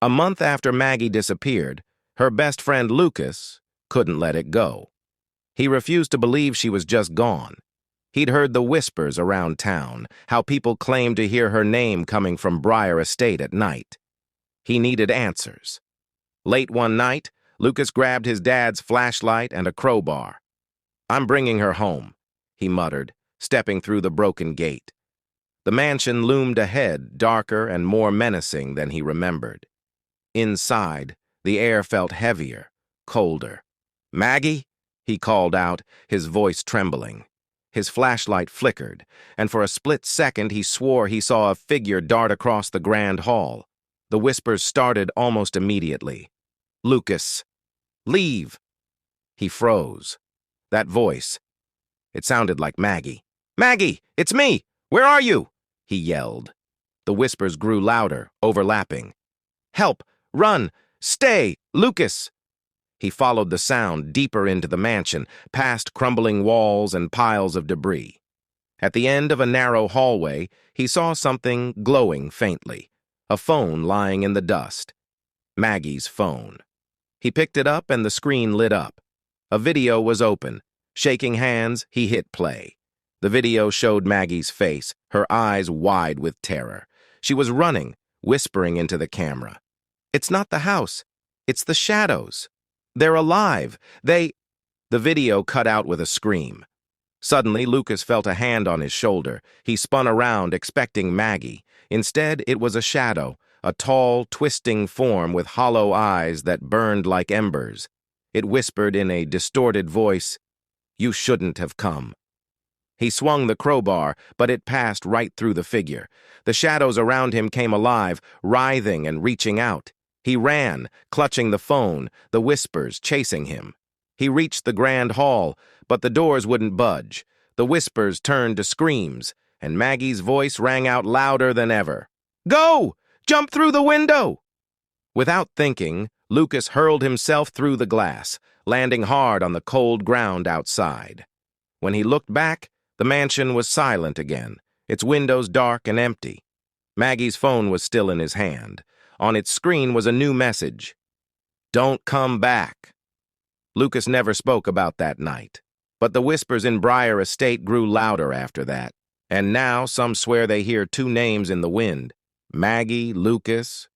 A month after Maggie disappeared, her best friend Lucas couldn't let it go. He refused to believe she was just gone. He'd heard the whispers around town, how people claimed to hear her name coming from Briar Estate at night. He needed answers. Late one night, Lucas grabbed his dad's flashlight and a crowbar. "I'm bringing her home," he muttered, stepping through the broken gate. The mansion loomed ahead, darker and more menacing than he remembered. Inside, the air felt heavier, colder. "Maggie?" he called out, his voice trembling. His flashlight flickered, and for a split second he swore he saw a figure dart across the grand hall. The whispers started almost immediately. "Lucas, leave!" He froze. That voice, it sounded like Maggie. "Maggie, it's me! Where are you?" he yelled. The whispers grew louder, overlapping. "Help! Run! Stay! Lucas!" He followed the sound deeper into the mansion, past crumbling walls and piles of debris. At the end of a narrow hallway, he saw something glowing faintly, a phone lying in the dust. Maggie's phone. He picked it up and the screen lit up. A video was open. Shaking hands, he hit play. The video showed Maggie's face, her eyes wide with terror. She was running, whispering into the camera. "It's not the house. It's the shadows. They're alive. The video cut out with a scream. Suddenly, Lucas felt a hand on his shoulder. He spun around, expecting Maggie. Instead, it was a shadow, a tall, twisting form with hollow eyes that burned like embers. It whispered in a distorted voice, "You shouldn't have come." He swung the crowbar, but it passed right through the figure. The shadows around him came alive, writhing and reaching out. He ran, clutching the phone, the whispers chasing him. He reached the grand hall, but the doors wouldn't budge. The whispers turned to screams, and Maggie's voice rang out louder than ever. "Go! Jump through the window!" Without thinking, Lucas hurled himself through the glass, landing hard on the cold ground outside. When he looked back, the mansion was silent again, its windows dark and empty. Maggie's phone was still in his hand. On its screen was a new message. "Don't come back." Lucas never spoke about that night, but the whispers in Briar Estate grew louder after that, and now some swear they hear two names in the wind, Maggie, Lucas,